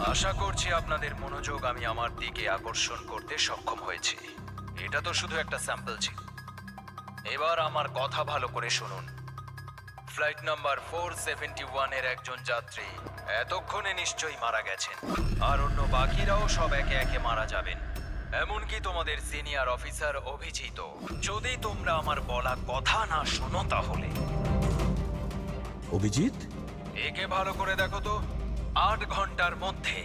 আশা করছি আপনাদের মনোযোগ আমি আমার দিকে আকর্ষণ করতে সক্ষম হয়েছি। এটা তো শুধু একটা স্যাম্পল ছিল। এবার আমার কথা ভালো করে শুনুন। ফ্লাইট নাম্বার 471 এর একজন যাত্রী এতক্ষণে নিশ্চয়ই মারা গেছেন, আর অন্য বাকিরাও সব একে একে মারা যাবেন, এমনকি তোমাদের সিনিয়র অফিসার অভিজিৎ। যদি তোমরা আমার বলা কথা না শোনো তাহলে। অভিজিৎ, একে ভালো করে দেখো তো। 8 ঘন্টার মধ্যে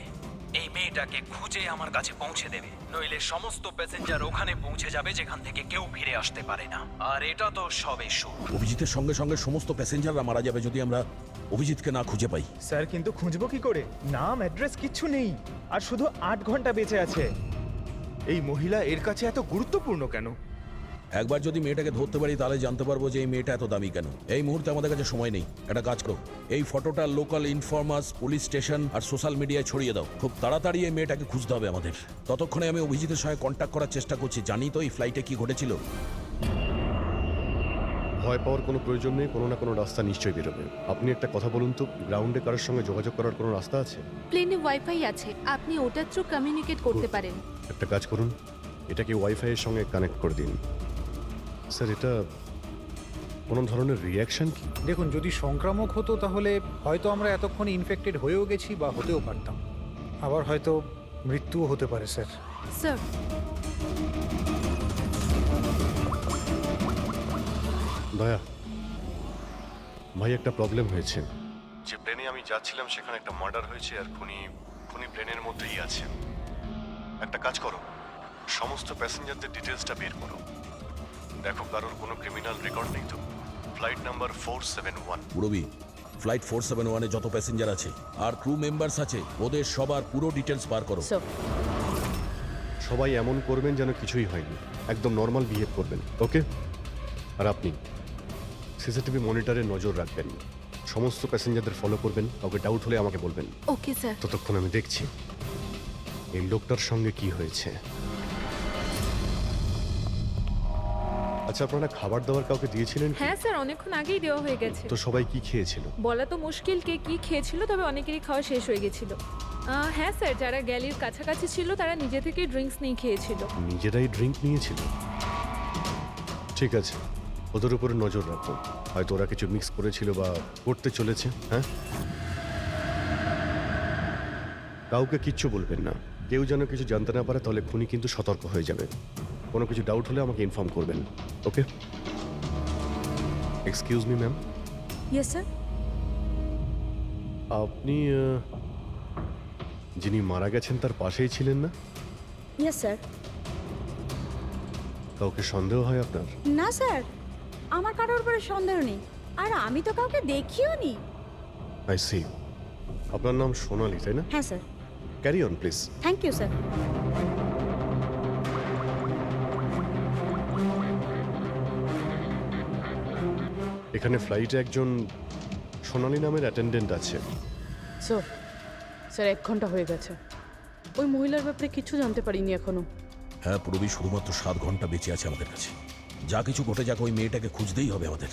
এই মেয়েটাকে খুঁজে আমার কাছে পৌঁছে দেবে, নইলে সমস্ত প্যাসেঞ্জার ওখানে পৌঁছে যাবে যেখান থেকে কেউ ফিরে আসতে পারে না। আর এটা তো সবে শুরু। অভিজিতের সঙ্গে সঙ্গে সমস্ত প্যাসেঞ্জাররা মারা যাবে যদি আমরা অভিজিৎকে না খুঁজে পাই। স্যার কিন্তু খুঁজবো কি করে? নাম অ্যাড্রেস কিচ্ছু নেই, আর শুধু 8 ঘন্টা বেঁচে আছে। এই মহিলা এর কাছে এত গুরুত্বপূর্ণ কেন? একবার যদি মেয়েটাকে ধরতে পারি তাহলে জানতে পারবো যে এই মেয়েটা এত দামি কেন। এই মুহূর্তে আমাদের কাছে সময় নেই। একটা কাজ করো, এই ফটোটা লোকাল ইনফরমার্স, পুলিশ স্টেশন আর সোশ্যাল মিডিয়ায় ছড়িয়ে দাও। খুব তাড়াতাড়ি এই মেয়েটাকে খুঁজতে হবে আমাদের। ততক্ষণে আমি অভিজিতের সঙ্গে কন্ট্যাক্ট করার চেষ্টা করছি। জানি তো এই ফ্লাইটে কি ঘটেছিল। ভয় পাওয়ার কোনো প্রয়োজন নেই, কোনো না কোনো রাস্তা নিশ্চয়ই বেরোবে। আপনি একটা কথা বলুন তো, গ্রাউন্ডে কারোর সঙ্গে যোগাযোগ করার কোনো রাস্তা আছে? প্লেনে ওয়াইফাই আছে, আপনি ওটার থ্রু কমিউনিকেট করতে পারেন। একটা কাজ করুন, এটাকে ওয়াইফাই এর সঙ্গে কানেক্ট করে দিন। স্যার, এটা কোনো ধরনের রিয়াকশন কি? দেখুন, যদি সংক্রামক হতো তাহলে হয়তো আমরা এতক্ষণে ইনফেক্টেড হয়েও গেছি বা হতেও পারতাম। আবার হয়তো মৃত্যুও হতে পারে স্যার। স্যার, দয়া ভাই, একটা প্রবলেম হয়েছে। যে প্লেনে আমি যাচ্ছিলাম সেখানে একটা মার্ডার হয়েছে, আর খুনি প্লেনের মধ্যেই আছে। একটা কাজ করো, সমস্ত প্যাসেঞ্জারদের ডিটেলসটা বের করো। দেখো কারোর কোনো ক্রিমিনাল রেকর্ড নেই তো। Flight number 471। পুরবি, ফ্লাইট 471 এ যত প্যাসেঞ্জার আছে আর ক্রু মেম্বার্স আছে, ওদের সবার পুরো ডিটেলস বার করো। স্যার। সবাই এমন করবেন যেন কিছুই হয়নি, একদম নর্মাল বিহেভ করবেন, ওকে? আর আপনি সিসিটিভি মনিটরে নজর রাখবেন, সমস্ত প্যাসেঞ্জারদের ফলো করবেন। কাউকে ডাউট হলে আমাকে বলবেন। Okay sir. ততক্ষণ আমি দেখছি এই লোকটার সঙ্গে কি হয়েছে। আচ্ছা, আপনারা খাবার দাবার কাউকে দিয়েছিলেন কি? হ্যাঁ স্যার, অনেকক্ষণ আগেই দেওয়া হয়ে গেছে। তো সবাই কি খেয়েছিল? বলা তো মুশকিল কে কি খেয়েছিল, তবে অনেকেরই খাওয়া শেষ হয়ে গেছিল। হ্যাঁ স্যার, যারা গ্যালির কাছাকাছি ছিল তারা নিজে থেকেই ড্রিঙ্কস নিয়ে খেয়েছিল। নিজেরাই ড্রিঙ্ক নিয়েছিল? ঠিক আছে, ওদের উপরে নজর রাখো। হয়তো ওরা কিছু মিক্স করেছিল বা করতে চলেছে। হ্যাঁ, কাউকে কিচ্ছু বলবেন না। কেউ যেন কিছু জানতে না পারে, তাহলে খুনি কিন্তু সতর্ক হয়ে যাবে। কোনো কিছু ডাউট হলে আমাকে ইনফর্ম করবেন, okay? Excuse me ma'am, yes sir. আপনি যিনি মারা গেছেন তার পাশেই ছিলেন না? Yes sir. কাউকে সন্দেহ হয় আপনার? না স্যার, আমার কারোর উপরে সন্দেহ নেই, আর আমি তো কাউকে দেখিও নি। I see. আপনার নাম সোনালি, তাই না? হ্যাঁ sir. Carry on please. Thank you sir. এখানে ফ্লাইটে একজন সোনালি নামের অ্যাটেন্ডেন্ট আছে। স্যার, স্যার 1 ঘন্টা হয়ে গেছে। ওই মহিলার ব্যাপারে কিছু জানতে পারিনি এখনো। হ্যাঁ পুরবি, শুধুমাত্র 7 ঘন্টা বেঁচে আছে আমাদের কাছে। যা কিছু ঘটে যাক, ওই মেয়েটাকে খুঁজতেই হবে আমাদের।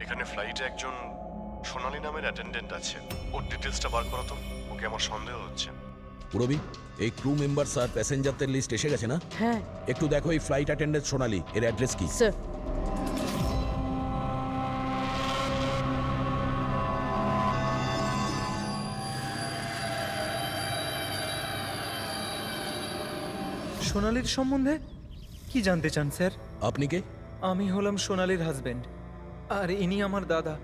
এখানে ফ্লাইটে একজন সোনালি নামের অ্যাটেন্ডেন্ট আছে। ওর ডিটেলসটা বার করো তো, ওকে আমার সন্দেহ হচ্ছে। পুরবি, এই ক্রু মেম্বার্স আর প্যাসেঞ্জারদের লিস্ট এসে গেছে না? হ্যাঁ একটু দেখো এই ফ্লাইট অ্যাটেন্ডেন্ট সোনালি, এর অ্যাড্রেস কি? স্যার। সোনালির সম্বন্ধে কি জানতে চান স্যার? আপনি কে? আমি হলাম সোনালির হাজবেন্ড, আর ইনি আমার দাদা,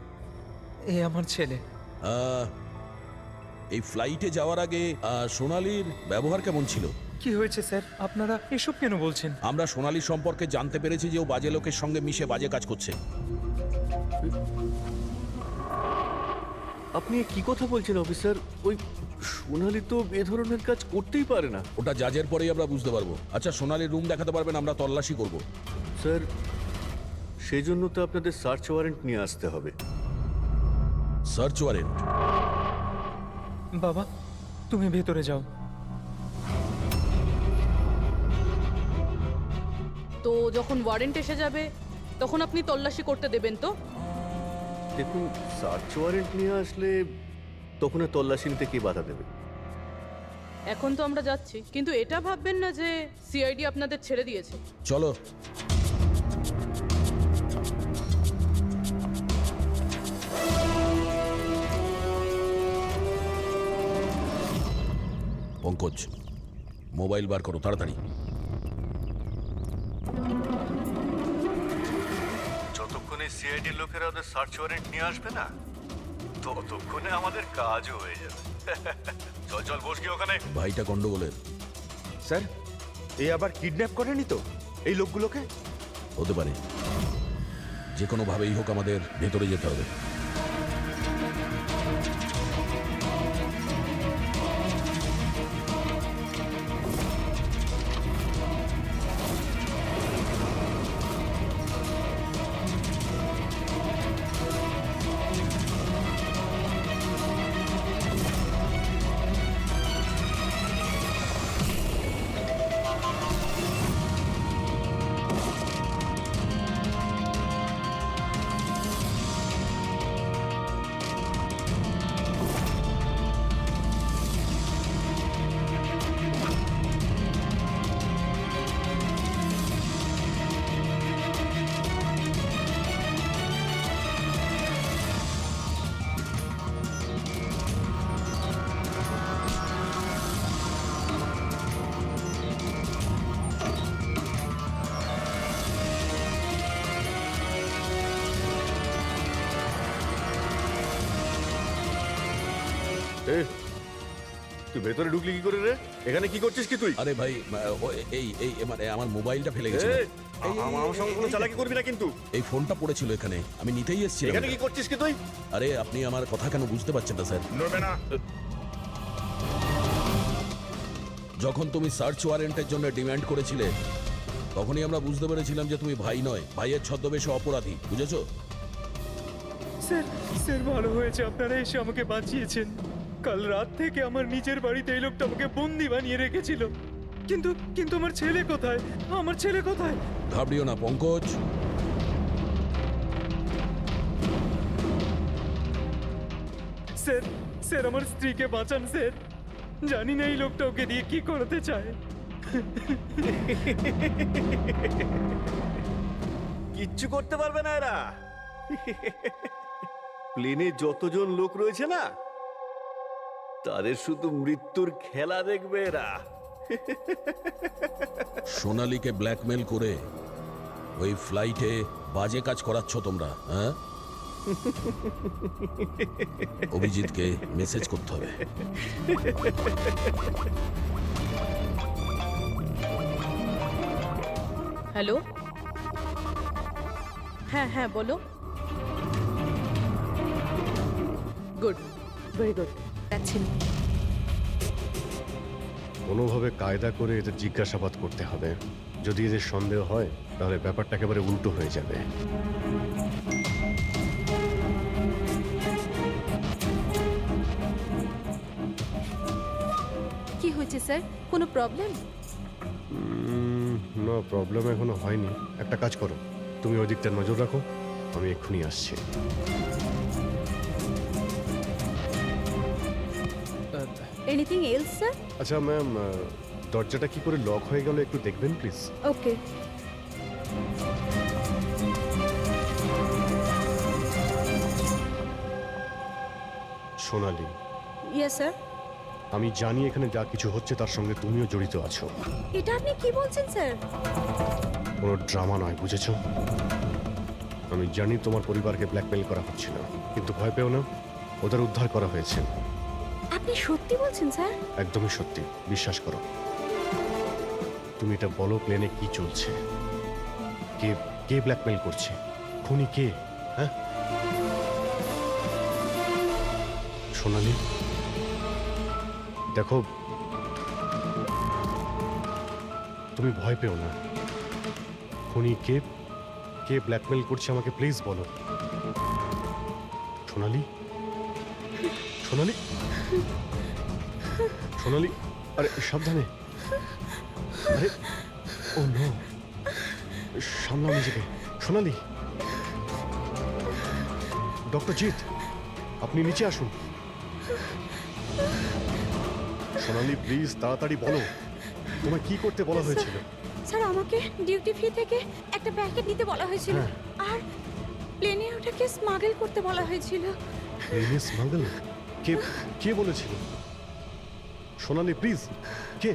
এ আমার ছেলে। এই ফ্লাইটে যাওয়ার আগে সোনালির ব্যবহার কেমন ছিল? কি হয়েছে স্যার, আপনারা এসব কেন বলছেন? আমরা সোনালির সম্পর্কে জানতে পেরেছি যে ও বাজে লোকের সঙ্গে মিশে বাজে কাজ করছে। আপনি কি কথা বলছেন অফিসার? ওই সোনালি তো এ ধরনের কাজ করতেই পারে না। ওটা জাজের পরেই আমরা বুঝতে পারবো। আচ্ছা, সোনালির রুম দেখাতে পারবেন? আমরা তল্লাশি করব। স্যার, সেই জন্য তো আপনাদের সার্চ ওয়ারেন্ট নিয়ে আসতে হবে। Search warrant? বাবা, তুমি ভেতরে যাও। তো যখন ওয়ারেন্ট এসে যাবে তখন আপনি তল্লাশি করতে দেবেন তো? দেখুন, সার্চ ওয়ারেন্ট নিয়ে আসলে তখন আর তল্লাশি নিতে কে বাধা দেবে? এখন তো আমরা যাচ্ছি, কিন্তু এটা ভাববেন না যে সিআইডি আপনাদের ছেড়ে দিয়েছে। চলো। পঙ্কজ, মোবাইল বার করো তাড়াতাড়ি। যতক্ষণে সিআইডির লোকেরা ওদের সার্চ ওয়ারেন্ট নিয়ে আসবে না, ততক্ষণে আমাদের কাজও হয়ে যাবে। চল চল, বস গিয়ে ওখানে। ভাইটা গন্ডগোলের। স্যার, এ আবার কিডন্যাপ করেনি তো এই লোকগুলোকে? হতে পারে, যে কোনো ভাবেই হোক আমাদের ভেতরে যেতে হবে। এ, তুই ভেতরে ঢুকলি কি করে রে? এখানে কি করছিস কি তুই? আরে ভাই, এই এই মানে আমার মোবাইলটা ফেলে গেছে। আমার সঙ্গে কোনো চালাকি করবি না কিন্তু। এই ফোনটা পড়েছিল এখানে, আমি নিতেই এসেছিলাম। এখানে কি করছিস কি তুই? আরে আপনি আমার কথা কেন বুঝতে পারছেন না স্যার? নড়বে না। যখন তুমি সার্চ ওয়ারেন্টের জন্য ডিমান্ড করেছিলে, তখনই আমরা বুঝতে পেরেছিলাম যে তুমি ভাই নয়, ভাইয়ের ছদ্মবেশে অপরাধী। বুঝেছো? স্যার, স্যার ভালো হয়েছে আপনারা এসে আমাকে বাঁচিয়েছেন। কাল রাত থেকে আমার নিজের বাড়িতে এই লোকটা আমাকে বন্দি বানিয়ে রেখেছিল। কিন্তু কিন্তু আমার ছেলে কোথায়? আমার ছেলে কোথায়? ঘাবড়িও না পঙ্কজ। স্যার, স্যার আমার স্ত্রীকে বাঁচান স্যার। জানি না এই লোকটা ওকে দিয়ে কি করতে চায়। কিচ্ছু করতে পারবে না এরা। প্লেনে যতজন লোক রয়েছে না, তাদের শুধু মৃত্যুর খেলা দেখবে এরা। সোনালীকে ব্ল্যাকমেল করে ওই ফ্লাইটে বাজে কাজ করাচ্ছ তোমরা, হ্যাঁ? অভিজিৎকে মেসেজ করতে হবে। হ্যালো, হ্যাঁ হ্যাঁ বলো। Good, very good. যাচ্ছেন। কোনোভাবে কায়দা করে এদের জিজ্ঞাসাবাদ করতে হবে। যদি এদের সন্দেহ হয়, তাহলে ব্যাপারটা একেবারে উল্টো হয়ে যাবে। কি হয়েছে স্যার? কোনো প্রবলেম? না, প্রবলেম এখনো হয়নি। একটা কাজ করো, তুমি ওই দিকটা নজর রাখো, আমি এক্ষুনি আসছি। Anything else sir? আচ্ছা ম্যাম, দরজাটা কি করে লক হয়ে গেল একটু দেখবেন please. Okay. Sonali, yes sir. আমি জানি এখানে যা কিছু হচ্ছে তার সঙ্গে তুমিও জড়িত আছো। এটা আপনি কি বলছেন স্যার? কোনো ড্রামা নয়, বুঝেছো? আমি জানি তোমার পরিবারকে ব্ল্যাকমেল করা হচ্ছিল, কিন্তু ভয় পেও না, ওদের উদ্ধার করা হয়েছে। আপনি সত্যি বলছেন স্যার? একদমই সত্যি, বিশ্বাস করো। তুমি এটা বলো, প্লেনে কি চলছে? কে কে ব্ল্যাকমেল করছে? খুনি কে? হ্যাঁ সোনালী, দেখো, তুমি ভয় পেও না। খুনি কে, কে ব্ল্যাকমেল করছে আমাকে প্লিজ বলো। সোনালী, সোনালী, সোনালী, আরে সাবধানে। আরে ও নো, সামলাও নিজেকে। সোনালী, ডক্টর জিৎ, আপনি নিচে আসুন। সোনালি প্লিজ তাড়াতাড়ি বলো, তোমায় কি করতে বলা হয়েছিল? স্যার আমাকে ডিউটি ফ্রি থেকে একটা প্যাকেট নিতে বলা হয়েছিল হ্যাঁ। আর প্লেনে ওটাকে স্মাগল করতে বলা হয়েছিল। প্লেনে স্মাগল? কে কে বলেছিল? সোনালি প্লিজ, কে?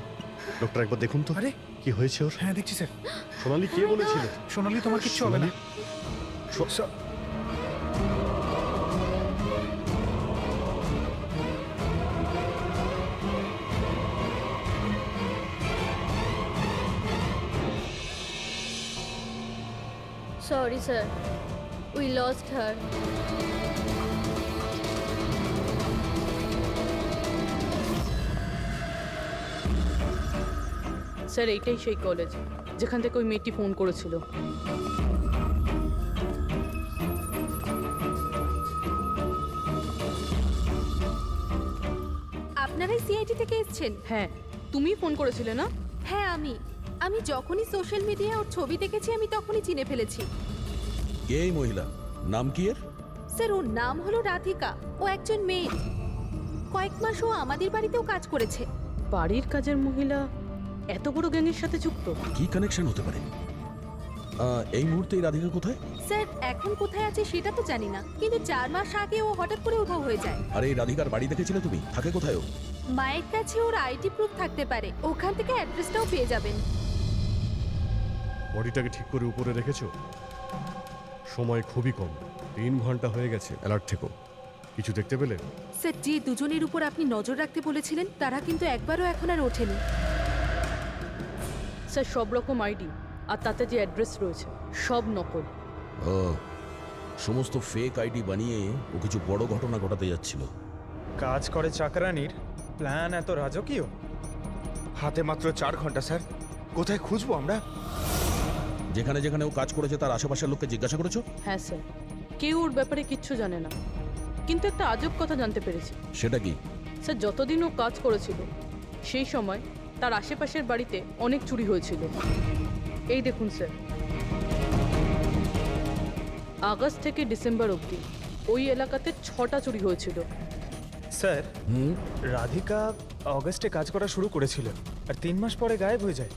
ডক্টর একবার দেখুন তো। আরে কি হয়েছে ওর? হ্যাঁ দেখছি স্যার। সোনালি কে বলেছিল? সোনালি তোমার কিচ্ছু হবে না। Sorry, sir. We lost her. Sir এইটাই সেই কলেজ যেখান থেকে ওই মেয়েটি ফোন করেছিল। আপনারাই সিআইডি থেকে এসেছেন? হ্যাঁ, তুমি ফোন করেছিলে না? হ্যাঁ আমি যখনই সোশ্যাল মিডিয়ায় ওর ছবি দেখেছি আমি তখনই চিনে ফেলেছি। কে এই মহিলা? নাম কি এর? স্যার ওর নাম হলো রাধিকা। ও একজন মেয়ে। কয়েক মাস ও আমাদের বাড়িতেও কাজ করেছে। বাড়ির কাজের মহিলা এত বড় গ্যাংয়ের সাথে যুক্ত? কি কানেকশন হতে পারে? এই মুহূর্তে এই রাধিকা কোথায়? স্যার এখন কোথায় আছে সেটা তো জানি না, কিন্তু 4 মাস আগে ও হঠাৎ করে উধাও হয়ে যায়। আরে এই রাধিকার বাড়ি দেখেছিলে তুমি? থাকে কোথায় ও? মায়ের কাছে ওর আইডি প্রুফ থাকতে পারে, ওখান থেকে অ্যাড্রেসটাও পেয়ে যাবেন। বডিটাকে ঠিক করে উপরে রেখেছো? সময় খুবই কম, 3 ঘন্টা হয়ে গেছে। অ্যালার্ট থেকো। কিছু দেখতে পেলে? স্যার যে দুজনের উপর আপনি নজর রাখতে বলেছিলেন তারা কিন্তু একবারও এখন আর ওঠেনি। স্যার সব রকম আইডি আর তাতে যে অ্যাড্রেস রয়েছে সব নকল। ও, সমস্ত ফেক আইডি বানিয়ে ও কিছু বড় ঘটনা ঘটাতে যাচ্ছিল। কাজ করে চাকরানির প্ল্যান এত রাজকীয়? হাতে মাত্র 4 ঘন্টা স্যার, কোথায় খুঁজবো আমরা? যেখানে যেখানে ও কাজ করেছে তার আশেপাশের লোককে জিজ্ঞাসা করেছো? হ্যাঁ স্যার, কেউ ওর ব্যাপারে কিচ্ছু জানে না, কিন্তু একটা আজব কথা জানতে পেরেছি। সেটা কি? স্যার যতদিন ও কাজ করেছিল সেই সময় তার আশেপাশের বাড়িতে অনেক চুরি হয়েছিল। এই দেখুন স্যার, আগস্ট থেকে ডিসেম্বর অবধি ওই এলাকাতে 6টা চুরি হয়েছিল। স্যার হুম, রাধিকা অগস্টে কাজ করা শুরু করেছিল আর 3 মাস পরে গায়েব হয়ে যায়।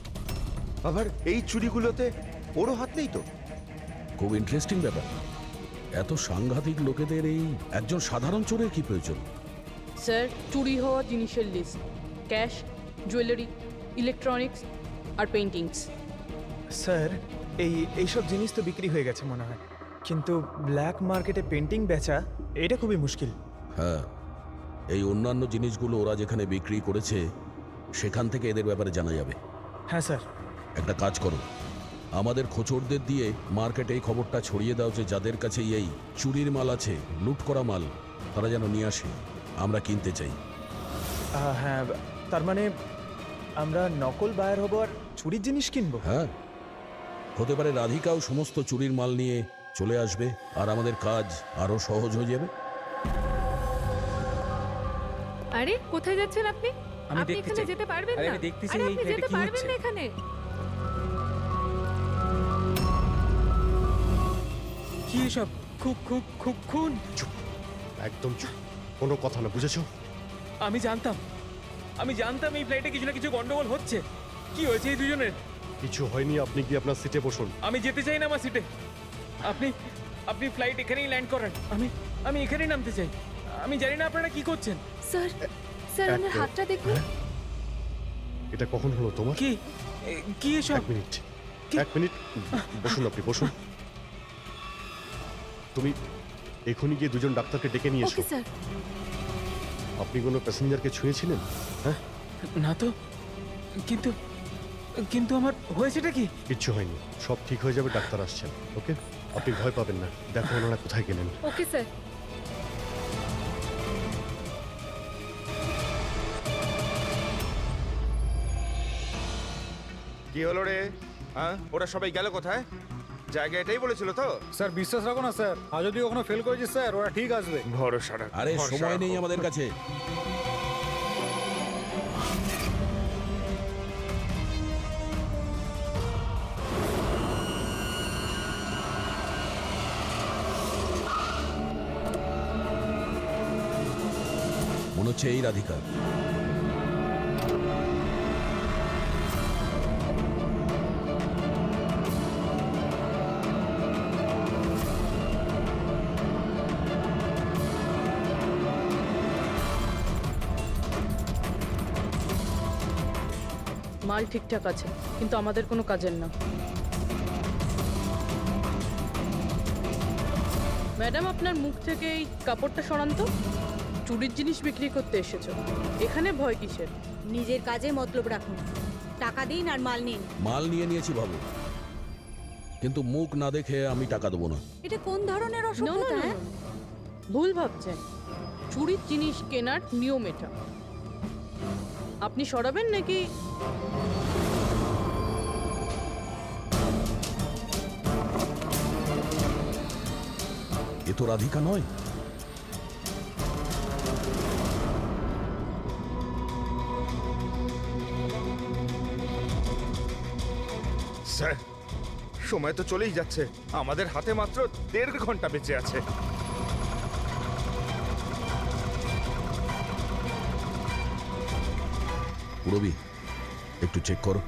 আবার এই চুরিগুলোতে ওরও হাত নেই তো? খুব ইন্টারেস্টিং ব্যাপার। এত সাংঘাতিক লোকেদের এই একজন সাধারণ চোরের কি প্রয়োজন? স্যার চুরি হওয়া জিনিসের লিস্ট: ক্যাশ, জুয়েলারি, ইলেকট্রনিক্স আর পেইন্টিংস। স্যার এইসব জিনিস তো বিক্রি হয়ে গেছে মনে হয়, কিন্তু ব্ল্যাক মার্কেটে পেন্টিং বেচা এটা খুবই মুশকিল। হ্যাঁ, এই অন্যান্য জিনিসগুলো ওরা যেখানে বিক্রি করেছে সেখান থেকে এদের ব্যাপারে জানা যাবে। হ্যাঁ স্যার। একটা কাজ করো, আমাদের খোঁচরদের দিয়ে মার্কেটে এই খবরটা ছড়িয়ে দাও যে যাদের কাছে এই চুরির মাল আছে, লুট করা মাল, তারা যেন নিয়ে আসে, আমরা কিনতে চাই। হ্যাঁ, তার মানে আমরা নকল বায়ার হব আর চুরির জিনিস কিনবো? হ্যাঁ, হতে পারে রাধিকাও সমস্ত চুরির মাল নিয়ে চলে আসবে আর আমাদের কাজ আরো সহজ হয়ে যাবে। আরে কোথায় যাচ্ছেন আপনি? আমি আপনি দেখতে এখানে চাই। যেতে পারবেন আরে না। আমি দেখতেছি আরে এই আপনি ফ্ল্যাটে যেতে কি পারবেন হচ্ছে। না এখানে। কি এসব? খুন? চুপ, একদম চুপ, কোনো কথা না, বুঝেছো? আমি জানতাম এই ফ্লাইটে কিছু না কিছু গন্ডগোল হচ্ছে। কি হয়েছে এই দুজনের? কিছু হয়নি, আপনি কি আপনার সিটে বসুন। আমি যেতে চাই না আমার সিটে। আপনি ফ্লাইট এখানেই ল্যান্ড করেন। আমি এখানেই নামতে চাই। আমি জানি না আপনারা কি করছেন। স্যার ওনার এক- হাতটা দেখুন। হ্যাঁ? এটা কখন হলো তোমার? কি এসব? 1 মিনিট, 1 মিনিট, বসুন, আপনি বসুন। তুমি এখনই গিয়ে দুজন ডাক্তারকে ডেকে নিয়ে এসো। Okay sir. আপনি কোনো প্যাসেঞ্জারকে ছুঁয়েছিলেন? হ্যাঁ, না তো, কিন্তু আমার হয়েছেটা কি? কিচ্ছু হয়নি, সব ঠিক হয়ে যাবে, ডাক্তার আসছেন। ওকে, আপনি ভয় পাবেন না। দেখো ওনারা কোথায় গেলেন। Okay sir. কি হলো রে? হ্যাঁ, ওরা সবাই গেল কোথায়? জায়গা এটাই বলেছিল তো? স্যার বিশ্বাস রাখো না স্যার, আর যদি ওখানে ফেল করেছি স্যার ওরা ঠিক আসবে। ভরসা রাখ, আরে ভরসা সময় নেই রাখো। আমাদের কাছে। মনে হচ্ছে এই রাধিকা। মাল ঠিকঠাক আছে, কিন্তু আমাদের কোনো কাজের না। ম্যাডাম, আপনার মুখ থেকে এই কাপড়টা সরান তো। চুরির জিনিস বিক্রি করতে এসেছো, এখানে ভয় কিসের? নিজের কাজে মতলব রাখুন, টাকা দিন আর মাল নিন। মাল নিয়েছি বাবু, কিন্তু মুখ না দেখে আমি টাকা দেবো না। এটা কোন ধরনের No, no, অসভ্যতা? no, হ্যাঁ? no. ভুল ভাবছেন। চুরির জিনিস কেনার নিয়ম এটা। আপনি সরাবেন নাকি? এ তো রাধিকা নয়। স্যার, সময় তো চলেই যাচ্ছে, আমাদের হাতে মাত্র 1.5 ঘন্টা বেঁচে আছে। রবি, একটু চেক করো।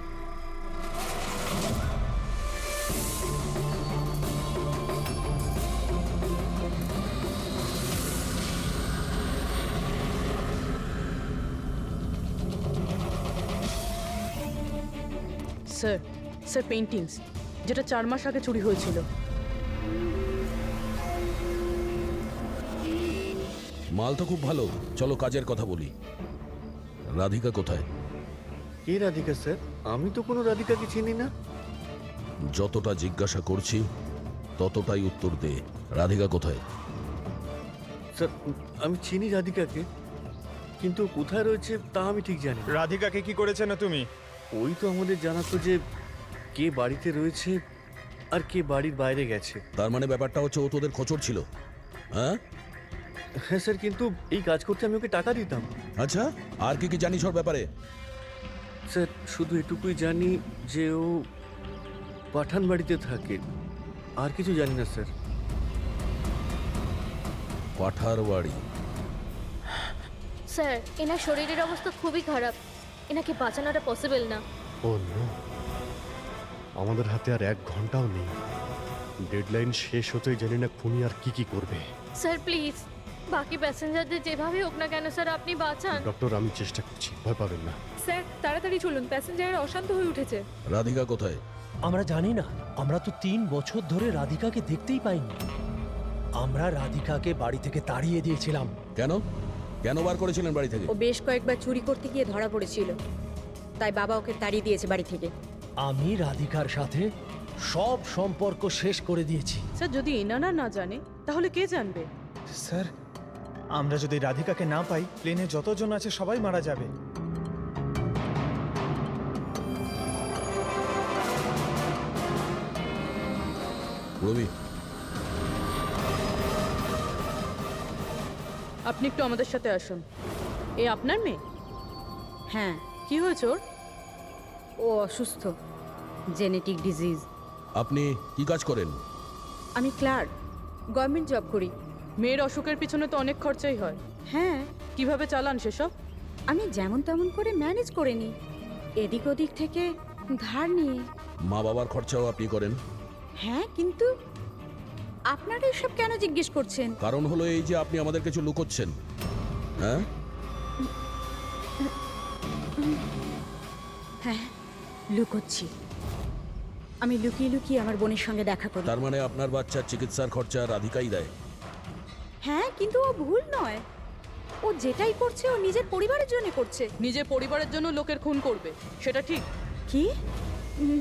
স্যার, স্যার পেইন্টিংস, যেটা 4 মাস আগে চুরি হয়েছিল। মাল তো খুব ভালো, চলো কাজের কথা বলি। রাধিকা কোথায়? কে রাধিকা স্যার? আমি তো কোনো রাধিকাকে চিনি না। যতটা জিজ্ঞাসা করছি ততটাই উত্তর দে। রাধিকা কোথায়? স্যার, আমি চিনি রাধিকাকে, কিন্তু কোথায় রয়েছে তা আমি ঠিক জানি না। রাধিকাকে কি করেছে না তুমি? ওই তো আমাদের জানাতো যে কে বাড়িতে রয়েছে আর কে বাড়ির বাইরে গেছে। তার মানে ব্যাপারটা হচ্ছে ও তোদের খোঁচর ছিল, হ্যাঁ? হ্যাঁ স্যার, কিন্তু এই কাজ করতে আমি ওকে টাকা দিতাম। আচ্ছা, আর কি কি জানিস ওর ব্যাপারে? স্যার, শুধু এটুকুই জানি যে ও পাঠান বাড়িতে থাকে, আর কিছু জানি না স্যার। পাঠার বাড়ি? স্যার, এনার শরীরের অবস্থা খুবই খারাপ, এনাকে বাঁচানোটা পসিবল না। ও নো, আমাদের হাতে আর 1 ঘন্টাও নেই। ডেডলাইন শেষ হতেই জানি না খুনি আর কি করবে। স্যার প্লিজ, বাকি প্যাসেঞ্জারদের যেভাবে হোক না কেন স্যার আপনি বাঁচান। ডক্টর, আমি চেষ্টা করছি, ভয় পাবেন না। স্যার তাড়াতাড়ি চলুন, প্যাসেঞ্জাররা অশান্ত হয়ে উঠেছে। রাধিকা কোথায়? আমরা জানি না, আমরা তো 3 বছর ধরে রাধিকাকে দেখতেই পাইনি। আমরা রাধিকাকে বাড়ি থেকে তাড়িয়ে দিয়েছিলাম। কেন কেন বার করেছিলেন বাড়ি থেকে? ও বেশ কয়েকবার চুরি করতে গিয়ে ধরা পড়েছিল, তাই বাবা ওকে তাড়িয়ে দিয়েছে বাড়ি থেকে। আমি রাধিকার সাথে সব সম্পর্ক শেষ করে দিয়েছি। স্যার, যদি এনারা না জানে তাহলে কে জানবে? স্যার, আমরা যদি রাধিকাকে না পাই, প্লেনে যতজন আছে সবাই মারা যাবে। রবি, আপনি একটু আমাদের সাথে আসুন। এ আপনার মেয়ে? হ্যাঁ, কি হয়েছে ওর? ও অসুস্থ, জেনেটিক ডিজিজ। আপনি কি কাজ করেন? আমি ক্লার্ক, গভর্নমেন্ট জব করি। মেয়ের অসুখের পিছনে তো অনেক খরচাই হয়। হ্যাঁ, কিভাবে চালান সেসব? আমি যেমন তেমন করে ম্যানেজ করে নিই, এদিক ওদিক থেকে ধার নিয়ে। মা বাবার খরচাও আপনি করেন? হ্যাঁ, কিন্তু আপনারা এসব কেন জিজ্ঞেস করছেন? কারণ হলো এই যে আপনি আমাদের কিছু লুকোচ্ছেন, হ্যাঁ? হ্যাঁ, লুকোচ্ছি। আমি লুকিয়ে লুকিয়ে আমার বোনের সঙ্গে দেখা করি। তার মানে আপনার বাচ্চার চিকিৎসার খরচা রাধিকাই দেয়? হ্যাঁ, কিন্তু ও ভুল নয়। ও যেটাই করছে ও নিজের পরিবারের জন্য করছে। নিজের পরিবারের জন্য লোকের খুন করবে, সেটা ঠিক? কি?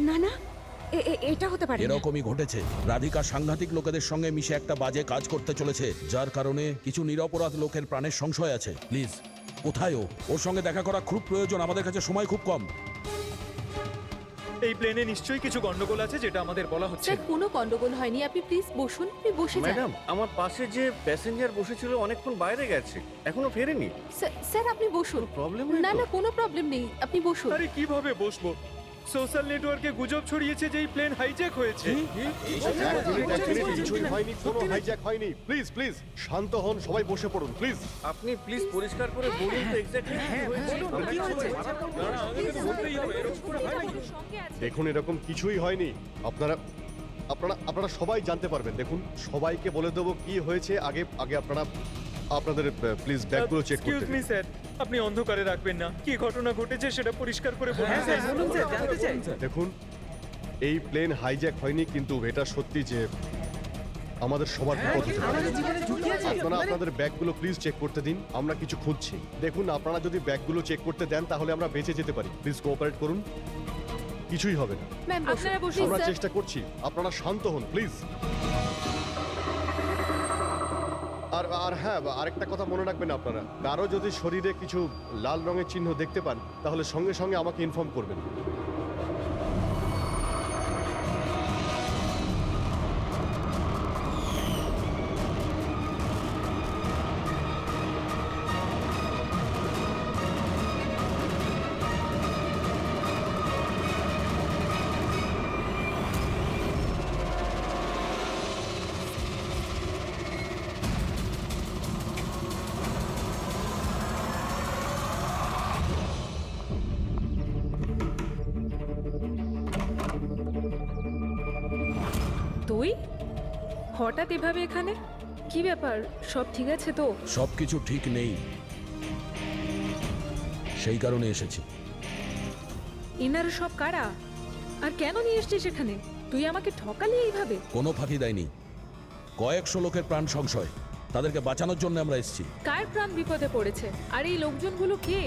না না, এটা হতে পারে না। এরকমই ঘটেছে। রাধিকা সাংঘাতিক লোকেদের সঙ্গে মিশে একটা বাজে কাজ করতে চলেছে, যার কারণে কিছু নিরপরাধ লোকের প্রাণের সংশয় আছে। প্লিজ, কোথায় ও? ওর সঙ্গে দেখা করা খুব প্রয়োজন, আমাদের কাছে সময় খুব কম। এই প্লেনে নিশ্চয়ই কিছু গন্ডগোল আছে যেটা আমাদের বলা হচ্ছে। স্যার কোনো গন্ডগোল হয়নি, আপনি প্লিজ বসুন, আপনি বসে যান। ম্যাডাম, আমার পাশে যে প্যাসেঞ্জার বসেছিল অনেকক্ষণ বাইরে গেছে, এখনো ফেরেনি। স্যার আপনি বসুন। প্রবলেম না না, কোনো প্রবলেম নেই, আপনি বসুন। আরে কিভাবে বসবো? সোশ্যাল নেটওয়ার্কে গুজব ছড়িয়েছে যে এই প্লেন হাইজ্যাক হয়েছে। কিছুই হয়নি, কোনো হাইজ্যাক হয়নি। প্লিজ প্লিজ শান্ত হন, সবাই বসে পড়ুন প্লিজ। আপনি প্লিজ পরিষ্কার করে বলুন তো এক্স্যাক্টলি কি হয়েছে। দেখুন এরকম কিছুই হয়নি। আপনারা আপনারা আপনারা সবাই জানতে পারবেন। দেখুন সবাইকে বলে দেবো কি হয়েছে। আগে আগে আপনারা আপনাদের প্লিজ ব্যাগগুলো চেক এক্সকিউজ করতে মি দিন। স্যার, আপনি অন্ধকারে রাখবেন না। কি ঘটনা ঘটেছে সেটা পরিষ্কার করে বলুন স্যার। দেখুন এই প্লেন হাইজ্যাক হয়নি, কিন্তু এটা সত্যি যে আমাদের সবার বিপদ হতে পারে। আপনারা আপনাদের ব্যাগগুলো প্লিজ চেক করতে দিন, আমরা কিছু খুঁজছি। দেখুন আপনারা যদি ব্যাগগুলো চেক করতে দেন তাহলে আমরা বেঁচে যেতে পারি। প্লিজ কোঅপারেট করুন, কিছুই হবে না। আপনারা বসুন আমরা স্যার। চেষ্টা করছি, আপনারা শান্ত হন প্লিজ। আর হ্যাঁ, আরেকটা কথা মনে রাখবেন, আপনারা কারো যদি শরীরে কিছু লাল রঙের চিহ্ন দেখতে পান তাহলে সঙ্গে সঙ্গে আমাকে ইনফর্ম করবেন। তুই হঠাৎ এভাবে এখানে? কি ব্যাপার, সব ঠিক আছে তো? সব কিছু ঠিক নেই, সেই কারণে এসেছি। ইনার সব কারা আর কেন নিয়ে এসছিস এখানে? তুই আমাকে ঠকালি এইভাবে? কোনো ফাঁকি দেয়নি, কয়েকশো লোকের প্রাণ সংশয়, তাদেরকে বাঁচানোর জন্য আমরা এসেছি। কার প্রাণ বিপদে পড়েছে? আর এই লোকজনগুলো কে?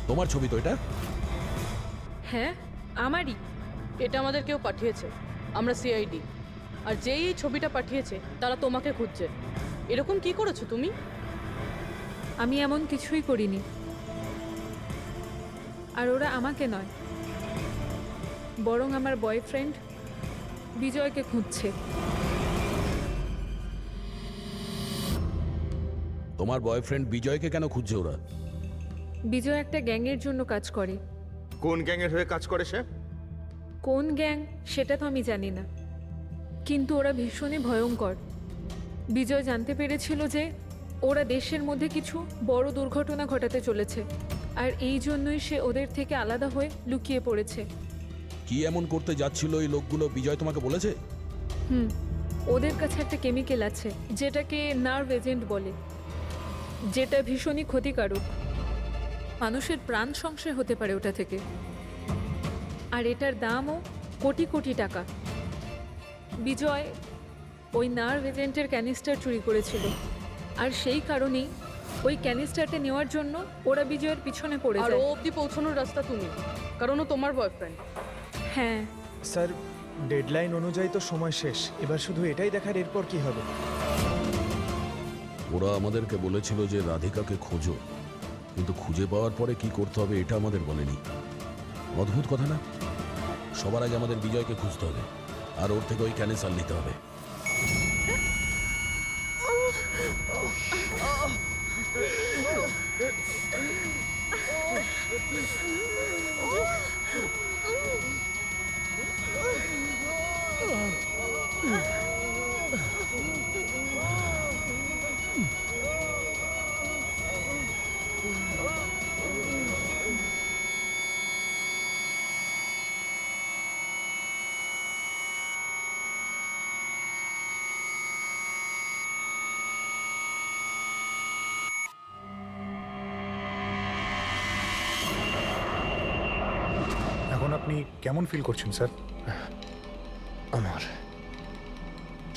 তোমার ছবি তো এটা? হ্যাঁ আমারই। এটা আমাদের কেউ পাঠিয়েছে, আমরা সিআইডি। আর যেই এই ছবিটা পাঠিয়েছে তারা তোমাকে খুঁজছে। এরকম কি করেছো তুমি? আমি এমন কিছুই করিনি। আর ওরা আমাকে নয়, বরং আমার বয়ফ্রেন্ড বিজয়কে খুঁজছে। তোমার বয়ফ্রেন্ড বিজয়কে কেন খুঁজছে ওরা? বিজয় একটা গ্যাংয়ের জন্য কাজ করে। কোন গ্যাংয়ের হয়ে কাজ করে সে? কোন গ্যাং সেটা তো আমি জানি না, কিন্তু ওরা ভীষণই ভয়ঙ্কর। বিজয় জানতে পেরেছিল যে ওরা দেশের মধ্যে কিছু বড় দুর্ঘটনা ঘটাতে চলেছে, আর এই জন্যই সে ওদের থেকে আলাদা হয়ে লুকিয়ে পড়েছে। কি এমন করতে যাচ্ছিল এই লোকগুলো বিজয় তোমাকে বলেছে? ওদের কাছে একটা কেমিক্যাল আছে যেটাকে নার্ভ এজেন্ট বলে, যেটা ভীষণই ক্ষতিকারক। মানুষের প্রাণ সংশয় হতে পারে ওটা থেকে, আর এটার দামও কোটি কোটি টাকা। বিজয় ওই নার্ভ এজেন্টের ক্যানিস্টার চুরি করেছিল, আর সেই কারণেই ওই ক্যানিস্টারটা নেওয়ার জন্য ওরা বিজয়ের পিছনে পড়ে আর যায়। ও অবধি পৌঁছানোর রাস্তা তুমি, কারণ ও তোমার বয়ফ্রেন্ড। হ্যাঁ স্যার, ডেডলাইন অনুযায়ী তো সময় শেষ। এবার শুধু এটাই দেখার এরপর কি হবে। ওরা আমাদেরকে বলেছিল যে রাধিকাকে খোঁজো, কিন্তু খুঁজে পাওয়ার পরে কি করতে হবে এটা আমাদের বলেনি। অদ্ভুত কথা না? সবার আগে আমাদের বিজয়কে খুঁজতে হবে, আর ওর থেকে ওই ক্যানেসার নিতে হবে। এখন আপনি কেমন ফিল করছেন স্যার? আমার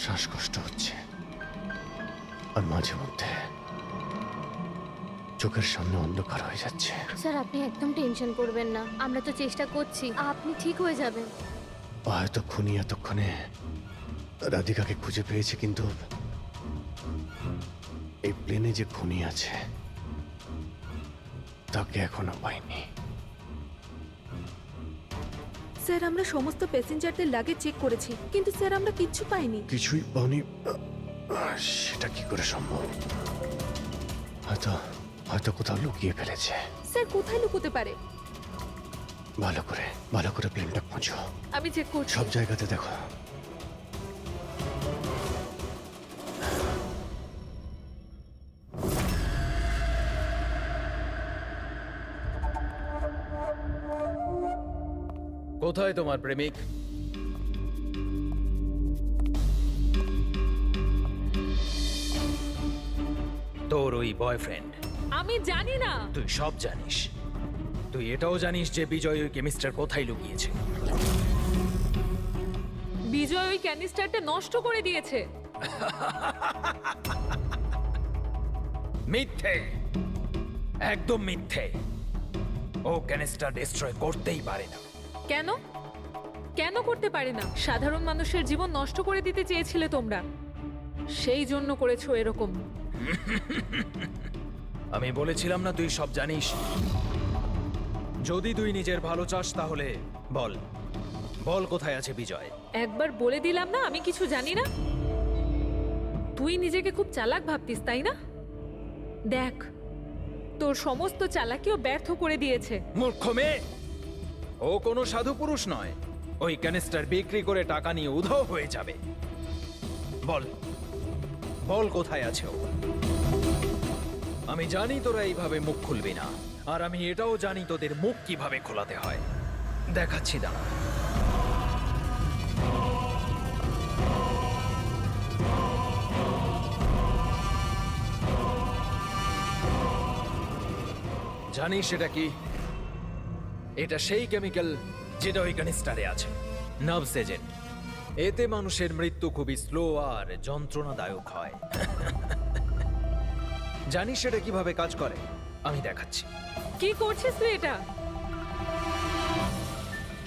শ্বাসকষ্ট হচ্ছে, আর মাঝে মধ্যে চোখের সামনে অন্ধকার হয়ে যাচ্ছে। স্যার আপনি একদম টেনশন করবেন না, আমরা তো চেষ্টা করছি, আপনি ঠিক হয়ে যাবেন। হয়তো খুনি এতক্ষণে রাধিকাকে খুঁজে পেয়েছে, কিন্তু এই প্লেনে যে খুনি আছে তাকে এখনো পাইনি। স্যার, আমরা সমস্ত প্যাসেঞ্জারদের লাগেজ চেক করেছি, কিন্তু স্যার আমরা কিচ্ছু পাইনি। কিছুই পাওনি? সেটা কি করে সম্ভব? হয়তো হয়তো কোথাও লুকিয়ে ফেলেছে। স্যার কোথায় লুকোতে পারে? ভালো করে প্লেনটা খোঁজো, আমি চেক করছি। সব জায়গাতে দেখো। কোথায় তোমার প্রেমিক? তোর ওই বয়ফ্রেন্ড। আমি জানি না। তুই সব জানিস। তুই এটাও জানিস যে বিজয় ওই কেমিস্টার কোথায় লুকিয়েছে। বিজয় ওই ক্যানিস্টারটা নষ্ট করে দিয়েছে। মিথ্যে, একদম মিথ্যে। ও ক্যানিস্টার ডিস্ট্রয় করতেই পারে না। কেন? কেন করতে পারে না? সাধারণ মানুষের জীবন নষ্ট করে দিতে চেয়েছিলে তোমরা, সেই জন্য করেছো এরকম। আমি বলেছিলাম না তুই সব জানিস? যদি তুই নিজের ভালো চাস তাহলে বল, বল কোথায় আছে বিজয়? একবার বলে দিলাম না আমি কিছু জানি না। তুই নিজেকে খুব চালাক ভাবতিস, তাই না? দেখ, তোর সমস্ত চালাকিও ব্যর্থ করে দিয়েছে। মূর্খ মেয়ে, ও কোনো সাধু পুরুষ নয়। ওই ক্যানিস্টার বিক্রি করে টাকা নিয়ে উধাও হয়ে যাবে। বল, বল কোথায় আছে ও? আমি জানি তোরা এইভাবে মুখ খুলবি না, আর আমি এটাও জানি তোদের মুখ কিভাবে খোলাতে হয়। দেখাচ্ছি দাঁড়া। জানিস এটা কি? এটা সেই কেমিক্যাল যেটা ওই ক্যানিস্টারে আছে, নার্ভস এজেন্ট। এতে মানুষের মৃত্যু খুবই স্লো আর যন্ত্রণাদায়ক হয়। জানিস সেটা কিভাবে কাজ করে? আমি দেখাচ্ছি। কি করছিস তুই এটা?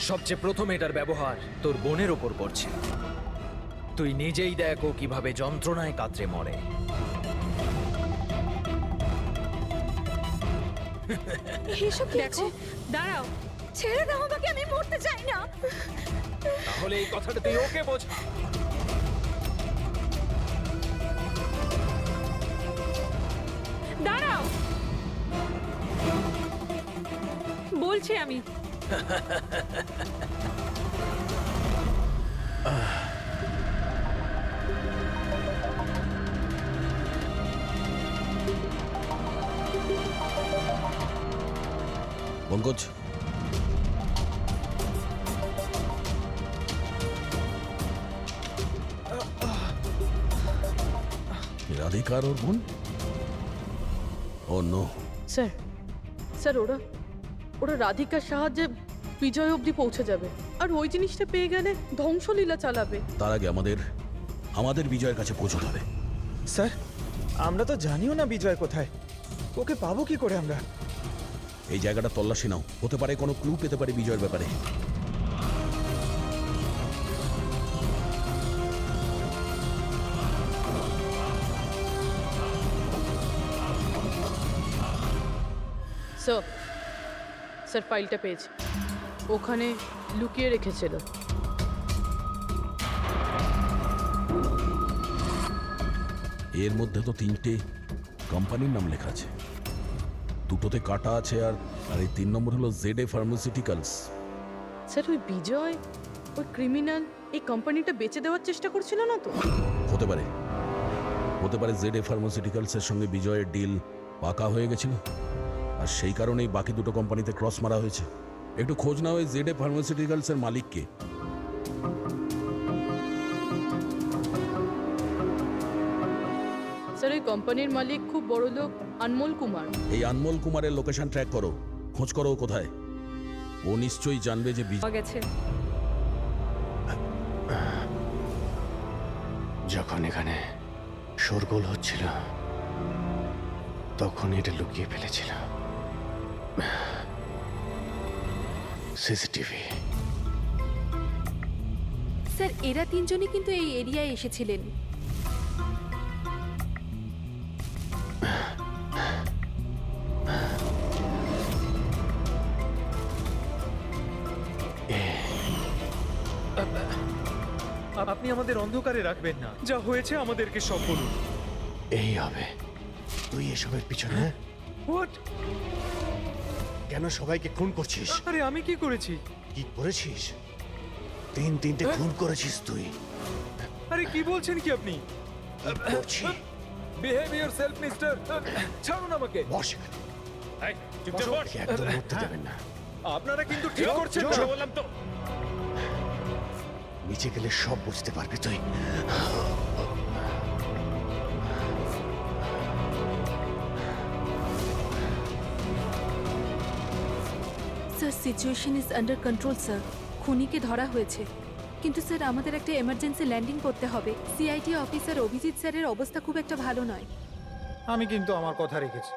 সবচেয়ে প্রথম এটার ব্যবহার তোর বোনের ওপর করছে। তুই নিজেই দেখ ও কিভাবে যন্ত্রণায় কাতরে মরে। এসব কি দেখো, হচ্ছে? দাঁড়াও। ছেড়ে দাও আমাকে, আমি মরতে চাই না। তাহলে এই কথাটা তুই ওকে বোঝা। দাঁড়াও, বলছি আমি। পঙ্কজ, রাধিকার ওর বোন? ও নো। স্যার, স্যার ওরা ওরা রাধিকার সাহায্যে বিজয় অবধি পৌঁছে যাবে, আর ওই জিনিসটা পেয়ে গেলে ধ্বংসলীলা চালাবে। তার আগে আমাদের বিজয়ের কাছে পৌঁছতে হবে। স্যার, আমরা তো জানিও না বিজয় কোথায়। ওকে পাবো কি করে আমরা? এই জায়গাটা তল্লাশি নাও, হতে পারে কোনো ক্লু পেতে পারে বিজয়ের ব্যাপারে। স্যার, স্যার ফাইলটা পেয়েছি, ওখানে লুকিয়ে রেখেছিল। এর মধ্যে তো 3টে কোম্পানির নাম লেখা আছে, দুটোতে কাটা আছে, আর এই 3 নম্বর হলো ZA ফার্মাসিউটিক্যালস। স্যার ওই বিজয়, ওই ক্রিমিনাল এই কোম্পানিটা বেচে দেওয়ার চেষ্টা করছিল না তো? হতে পারে ZA ফার্মাসিউটিক্যালসের সঙ্গে বিজয়ের ডিল পাকা হয়ে গেছিল, আর সেই কারণেই বাকি দুটো কোম্পানিতে ক্রস মারা হয়েছে। একটু খোঁজ নাও ওই ZA ফার্মাসিউটিক্যালসের মালিককে। স্যার ওই কোম্পানির মালিক খুব বড় লোক আনমোল কুমার। এই আনমোল কুমারের লোকেশন ট্র্যাক করো, খোঁজ করো ও কোথায়। ও নিশ্চয়ই জানবে যে গেছে। যখন এখানে শোরগোল হচ্ছিল তখন এটা লুকিয়ে ফেলেছিল। সিসিটিভি। স্যার এরা 3 জনই কিন্তু এই এরিয়ায় এসেছিলেন। আপনি আমাদের অন্ধকারে রাখবেন না। যা হয়েছে আমাদেরকে সব বলুন। এই হবে। তুই এসবের পিছনে? হোয়াট? কেন সবাইকে খুন করছিস? আরে আমি কি করেছি? কি করেছিস? তিনটে খুন করেছিস তুই। আরে কি বলছেন কি আপনি? কি করছিস? Behave yourself mister. ছাড়ুন আমাকে। বস এখানে। এই, চুপচাপ বস। একে একদম উঠতে দেবেন না। আপনারা কিন্তু ঠিক করছেন না। বললাম তো। নিচে গেলে সব বুঝতে পারবি তুই। Sir situation is under control sir. খুনিকে ধরা হয়েছে, কিন্তু স্যার আমাদের একটা এমার্জেন্সি ল্যান্ডিং করতে হবে। সিআইটি অফিসার অভিজিৎ স্যারের অবস্থা খুব একটা ভালো নয়। আমি কিন্তু আমার কথা রেখেছি।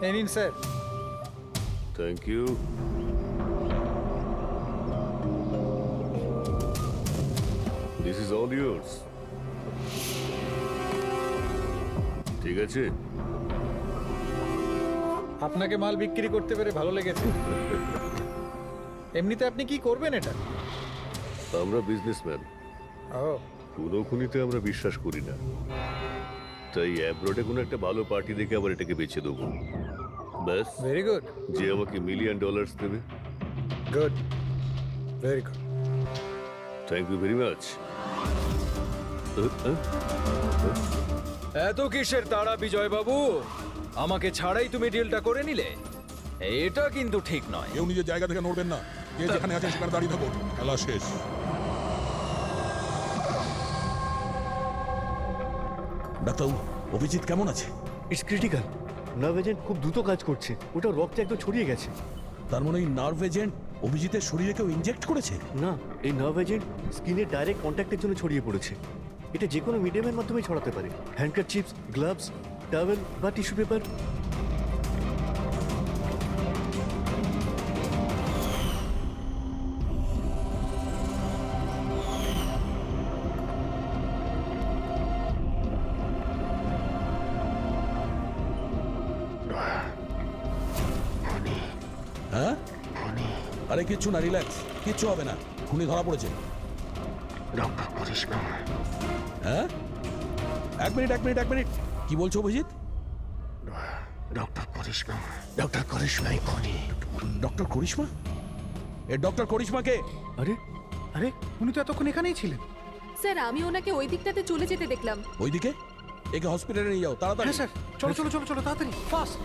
এই নিন sir. Thank you. This is all yours. ঠিক আছে। আপনাকে মাল বিক্রি করতে পেরে ভালো লেগেছে। এমনিতে আপনি কি করবেন এটা? আমরা বিজনেসম্যান, ও কোনো খুনিতে আমরা বিশ্বাস করি না, তাই অ্যাব্রোডে কোনো একটা ভালো পার্টি দেখে আবার এটাকে বেছে দেবো। ব্যাস, ভেরি গুড, যে আমাকে $1 মিলিয়ন দেবে। Good, very good. Thank you very much. এত কিসের তাড়া বিজয় বাবু? আমাকে ছাড়াই তুমি ডিলটা করে নিলে? এটা কিন্তু ঠিক নয়। কেউ নিজের জায়গা থেকে নড়বেন না। যে যেখানে আছে সেখানে দাঁড়িয়ে থাকুন। খেলা শেষ। ডাক্তারবাবু, অভিজিৎ কেমন আছে? It's critical. নার্ভ এজেন্ট খুব দ্রুত কাজ করছে, ওটা রক্তে একদম ছড়িয়ে গেছে। তার মানে এই নার্ভ এজেন্ট অভিজিতের শরীরে কেউ ইনজেক্ট করেছে? না, এই নার্ভ এজেন্ট স্কিনের ডাইরেক্ট কন্ট্যাক্টের জন্য ছড়িয়ে পড়েছে। এটা যে কোনো মিডিয়ামের মাধ্যমে ছড়াতে পারে। হ্যান্ডকারচিপস, গ্লাভস, টাওয়েল বা টিস্যু পেপার। হ্যাঁ? আরে কিচ্ছু না, রিল্যাক্স, কিচ্ছু হবে না। খুনি ধরা পড়েছে। ডক্টর করিশ্মা। হ্যাঁ? এক মিনিট। কি বলছো অভিজিৎ? ডক্টর করিশ্মা। ডক্টর করিশ্মাই খুনি। ডক্টর করিশ্মা? এ ডক্টর করিশ্মাকে? আরে আরে উনি তো এতক্ষণ এখানেই ছিলেন। স্যার আমি ওনাকে ওই দিকটাতে চলে যেতে দেখলাম। ওইদিকে? একে হসপিটালে নিয়ে যাও তাড়াতাড়ি। হ্যাঁ স্যার, চলো চলো চলো চলো তাড়াতাড়ি, ফাস্ট।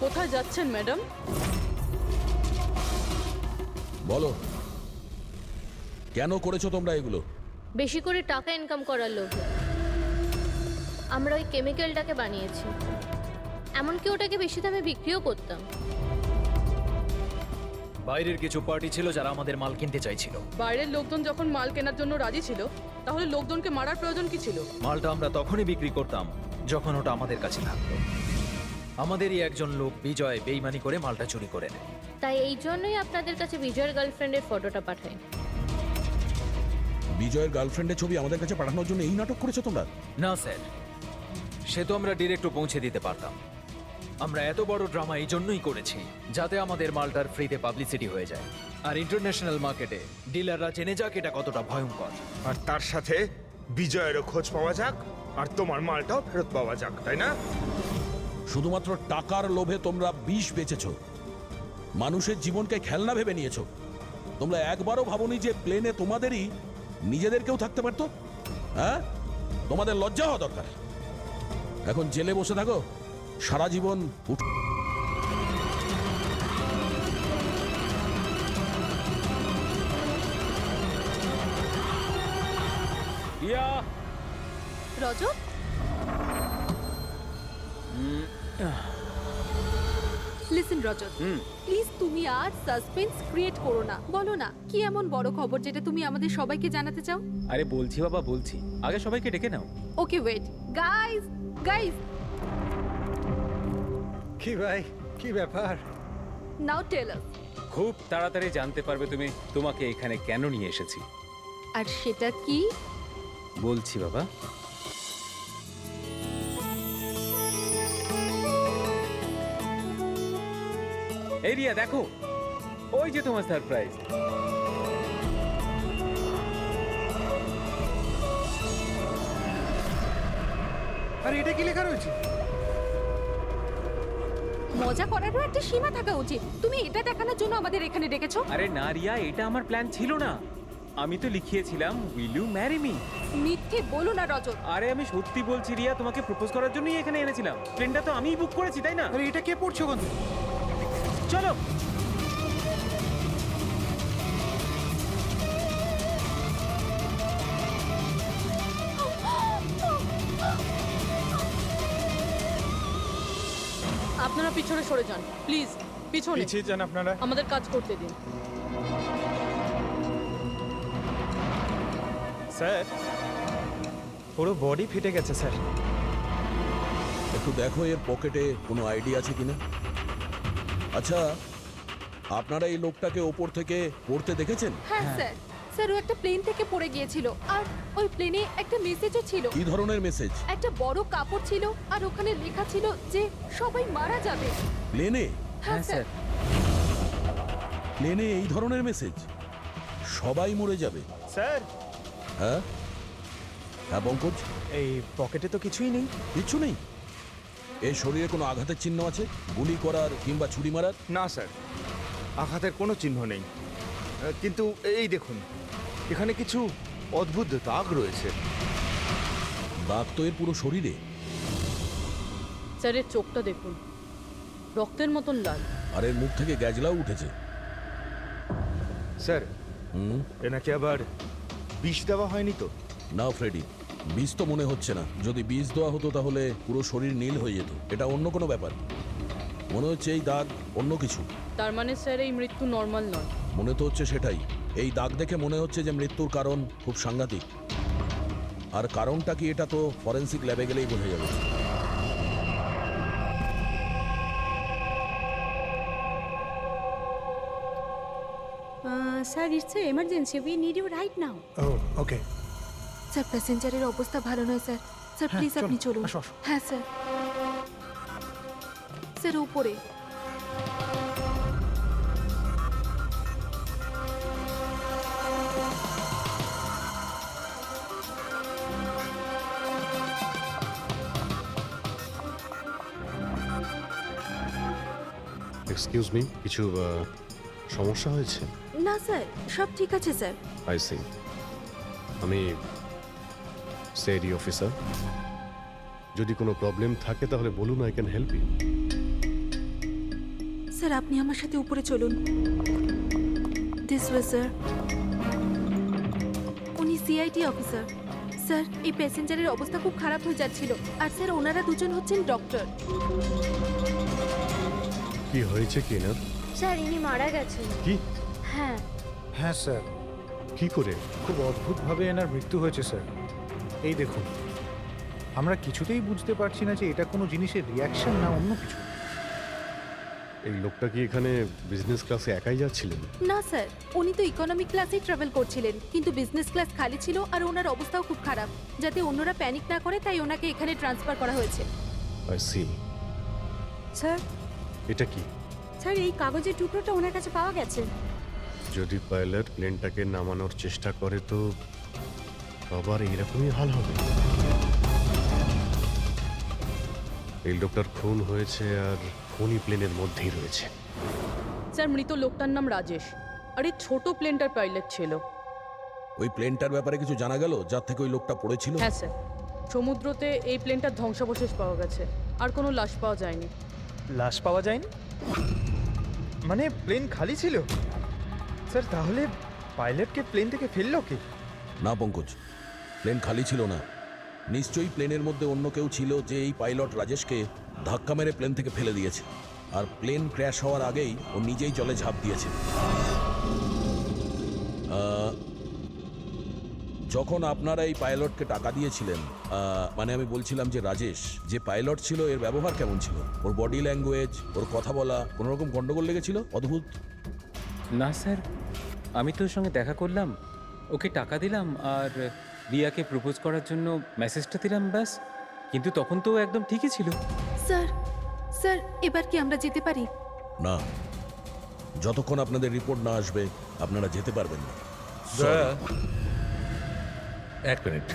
কোথায় যাচ্ছেন ম্যাডাম? বলো, কেন করেছো তোমরা এগুলো? বেশি করে টাকা ইনকাম করার লোভে আমরা ওই কেমিক্যালটাকে বানিয়েছি। এমনকি ওটাকে বেশি দামে বিক্রিও করতাম। বাইরের কিছু পার্টি ছিল যারা আমাদের মাল কিনতে চাইছিল। বাইরের লোকজন যখন মাল কেনার জন্য রাজি ছিল, তাহলে লোকজনকে মারার প্রয়োজন কি ছিল? মালটা আমরা তখনই বিক্রি করতাম যখন ওটা আমাদের কাছে থাকতো। আমাদেরই একজন লোক বিজয় বেইমানি করে মালটা চুরি করে নেয়। তাই এই জন্যই আপনাদের কাছে বিজয়ের গার্লফ্রেন্ডের ফটোটা পাঠাই। বিজয়ের গার্লফ্রেন্ডের ছবি আমাদের কাছে পাঠানোর জন্য এই নাটক করেছো তোমরা? না স্যার, সে তো আমরা ডিরেক্টও পৌঁছে দিতে পারতাম। আমরা এত বড় ড্রামা এই জন্যই করেছি যাতে আমাদের মালটার ফ্রিতে পাবলিসিটি হয়ে যায়, আর ইন্টারন্যাশনাল মার্কেটে ডিলাররা জেনে যাক এটা কতটা ভয়ঙ্কর। আর তার সাথে বিজয়েরও খোঁজ পাওয়া যাক, আর তোমার মালটাও ফেরত পাওয়া যাক, তাই না? শুধুমাত্র টাকার লোভে তোমরা বিষ বেচেছো, মানুষের জীবনকে খেলনা ভেবে নিয়েছো। তোমরা একবারও ভাবোনি যে প্লেনে তোমাদেরই নিজেদেরকেও থাকতে পারতো? হ্যাঁ, তোমাদের লজ্জা হওয়া দরকার। এখন জেলে বসে থাকো সারা জীবন। রজত, লিসেন রজত, প্লিজ তুমি আর সাসপেন্স ক্রিয়েট করো না। বলো না কি এমন বড় খবর যেটা তুমি আমাদের সবাইকে জানাতে চাও? আরে বলছি বাবা, বলছি, আগে সবাইকে ডেকে নাও। ওকে ওয়েট, গাইস গাইস, কি ভাই, কি ব্যাপার? নাও টেল আস। খুব তাড়াতাড়ি জানতে পারবে তুমি তোমাকে এখানে কেন নিয়ে এসেছি। আর সেটা কি? বলছি বাবা। এই রিয়া দেখো, ওই যে তোমার সারপ্রাইজ। আর এটা কি লেখা রয়েছে? মজা করারও একটা সীমা থাকা উচিত। তুমি এটা দেখানোর জন্য আমাদের এখানে ডেকেছো? আরে না রিয়া, এটা আমার প্ল্যান ছিল না। আমি তো লিখিয়েছিলাম উইল ইউ ম্যারি মি। মিথ্যে বলো না রজত। আরে আমি সত্যি বলছি রিয়া, তোমাকে প্রপোজ করার জন্যই এখানে এনেছিলাম। প্লেনটা তো আমিই বুক করেছি, তাই না? আরে এটা কে পড়ছো কোন? চলো। আপনারা পিছনে সরে যান প্লিজ, পিছনে। পিছিয়ে যান আপনারা। আমাদের কাজ করতে দিন। স্যার, পুরো বডি ফেটে গেছে স্যার। একটু দেখো এর পকেটে কোনো আইডি আছে কিনা। আচ্ছা, আপনারা এই লোকটাকে ওপর থেকে পড়তে দেখেছেন? হ্যাঁ স্যার, স্যার ও একটা প্লেন থেকে পড়ে গিয়েছিল আর ওই প্লেনে একটা মেসেজও ছিল। কি ধরনের মেসেজ? একটা বড় কাপড় ছিল আর ওখানে লেখা ছিল যে সবাই মারা যাবে। প্লেনে? হ্যাঁ স্যার। প্লেনে এই ধরনের মেসেজ? সবাই মরে যাবে? স্যার, হ্যাঁ হ্যাঁ পঙ্কজ, এই পকেটে তো কিছুই নেই। কিচ্ছু নেই? এই শরীরে কোনো আঘাতের চিহ্ন আছে? গুলি করার কিংবা ছুরি মারার? না স্যার, আঘাতের কোনো চিহ্ন নেই। কিন্তু এই দেখুন, এখানে কিছু অদ্ভুত দাগ রয়েছে। দাগ তো এর পুরো শরীরে। স্যারের চোখটা দেখুন, রক্তের মতন লাল। আর এর মুখ থেকে গ্যাজলাও উঠেছে। স্যার, হুম, এনাকে আবার বিষ দেওয়া হয়নি তো? না ফ্রেডি, বিষ তো মনে হচ্ছে না। যদি বিষ দেওয়া হতো তাহলে পুরো শরীর নীল হয়ে যেত। এটা অন্য কোনো ব্যাপার। মনে হচ্ছে এই দাগ অন্য কিছু। তার মানে স্যার এই মৃত্যু নর্মাল নয়। মনে তো হচ্ছে সেটাই। এই দাগ দেখে মনে হচ্ছে যে মৃত্যুর কারণ খুব সাংঘাতিক। আর কারণটা কি এটা তো ফরেন্সিক ল্যাবে গেলেই বোঝা যাবে। Sir, it's a emergency, we need you right now. Oh okay. Sir, প্যাসেঞ্জারের অবস্থা ভালো নয় স্যার। স্যার প্লিজ আপনি চলুন। আসো, আসো। হ্যাঁ স্যার। স্যার উপরে। এক্সকিউজ মি, কিছু সমস্যা হয়েছে? না স্যার, সব ঠিক আছে স্যার। I see. আমি সিআইডি অফিসার। যদি কোনো প্রবলেম থাকে তাহলে বলুন, I can help you. Sir আপনি আমার সাথে উপরে চলুন। This way sir. উনি সিআইডি অফিসার। স্যার, এই প্যাসেঞ্জারের অবস্থা খুব খারাপ হয়ে যাচ্ছিল। আর স্যার ওনারা দুজন হচ্ছেন ডক্টর। কি হয়েছে কি না? স্যার ইনি মারা গেছেন। কি? হ্যাঁ। হ্যাঁ স্যার, কি করে? খুব অদ্ভুতভাবে এনার মৃত্যু হয়েছে স্যার। এই দেখুন, আমরা কিছুতেই বুঝতে পারছি না যে এটা কোনো জিনিসের রিয়াকশন না অন্য কিছু। এই লোকটা কি এখানে বিজনেস ক্লাসে একাই যাচ্ছিলেন? না স্যার, উনি তো ইকোনমিক ক্লাসেই ট্রাভেল করছিলেন, কিন্তু বিজনেস ক্লাস খালি ছিল আর ওনার অবস্থাও খুব খারাপ। যাতে অন্যরা প্যানিক না করে তাই ওনাকে এখানে ট্রান্সফার করা হয়েছে। I C. স্যার, এটা কি? স্যার এই কাগজের টুকরোটা ওনার কাছে পাওয়া গেছে। যদি পাইলট প্লেনটাকে নামানোর চেষ্টা করে তো আবার এইরকমই হাল হবে। এই লোকটার খুন হয়েছে আর খুনি প্লেনের মধ্যেই রয়েছে। স্যার মৃত লোকটার নাম রাজেশ, আর এই ছোট প্লেনটার পাইলট ছিল। ওই প্লেনটার ব্যাপারে কিছু জানা গেল যার থেকে ওই লোকটা পড়েছিল? হ্যাঁ স্যার, সমুদ্রতে এই প্লেনটার ধ্বংসাবশেষ পাওয়া গেছে, আর কোনো লাশ পাওয়া যায়নি। লাশ পাওয়া যায়নি মানে প্লেন খালি ছিল? স্যার তাহলে পাইলটকে প্লেন থেকে ফেললো কি? না পঙ্কজ, প্লেন খালি ছিল না। নিশ্চয়ই প্লেনের মধ্যে অন্য কেউ ছিল যে এই পাইলট রাজেশকে ধাক্কা মেরে প্লেন থেকে ফেলে দিয়েছে। আর প্লেন ক্র্যাশ হওয়ার আগেই ও নিজেই জলে ঝাঁপ দিয়েছে। যখন আপনারা এই পাইলটকে টাকা দিয়েছিলেন, মানে আমি বলছিলাম যে রাজেশ যে পাইলট ছিল এর ব্যবহার কেমন ছিল? ওর বডি ল্যাঙ্গুয়েজ, ওর কথা বলা, কোনো রকম গন্ডগোল লেগেছিল? অদ্ভুত। না স্যার, আমি তো ওর সঙ্গে দেখা করলাম, ওকে টাকা দিলাম আর রিয়াকে প্রপোজ করার জন্য মেসেজটা দিলাম, ব্যাস। কিন্তু তখন তো ও একদম ঠিকই ছিল। স্যার স্যার এবার কি আমরা যেতে পারি? না, যতক্ষণ আপনাদের রিপোর্ট না আসবে আপনারা যেতে পারবেন না। এক মিনিট।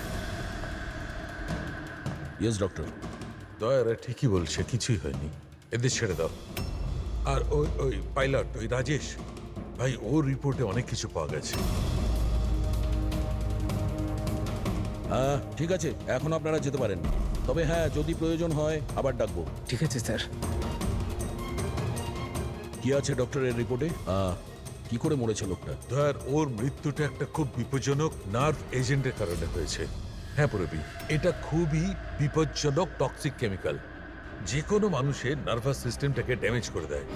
Yes doctor. দয়ারা ঠিকই বলছে, কিছুই হয়নি, এদের ছেড়ে দাও। আর ওই ওই পাইলট, ওই রাজেশ ভাই, ওর রিপোর্টে অনেক কিছু পাওয়া গেছে। হ্যাঁ ঠিক আছে, এখন আপনারা যেতে পারেন। তবে হ্যাঁ, যদি প্রয়োজন হয় আবার ডাকবো। ঠিক আছে স্যার। কি আছে ডক্টরের রিপোর্টে? কি করে মরেছে লোকটা? দয়ার, ওর মৃত্যুটা একটা খুব বিপজ্জনক নার্ভ এজেন্টের কারণে হয়েছে। হ্যাঁ পুরবি, এটা খুবই বিপজ্জনক টক্সিক কেমিক্যাল, যে কোনো মানুষের নার্ভাস সিস্টেমটাকে ড্যামেজ করে দেয়।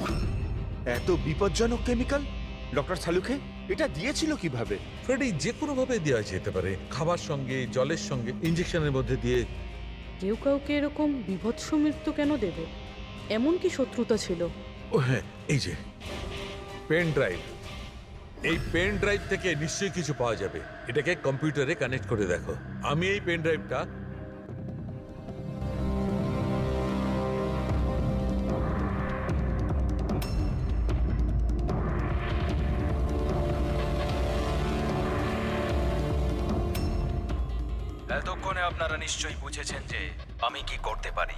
এত বিপজ্জনক কেমিক্যাল ডক্টর সালুকে এটা দিয়েছিল কিভাবে? ফ্রেডি, যে কোনো ভাবে দেওয়া যেতে পারে, খাবার সঙ্গে, জলের সঙ্গে, ইঞ্জেকশনের মধ্যে দিয়ে। কেউ কাউকে এরকম বিভৎস মৃত্যু কেন দেবে? এমন কি শত্রুতা ছিল? ও হ্যাঁ, এই যে পেন ড্রাইভ, এই পেন ড্রাইভ থেকে নিশ্চয়ই কিছু পাওয়া যাবে। এটাকে কম্পিউটারে কানেক্ট করে দেখো। আমি এই পেন ড্রাইভটা এতক্ষণে আপনারা নিশ্চয়ই বুঝেছেন যে আমি কি করতে পারি।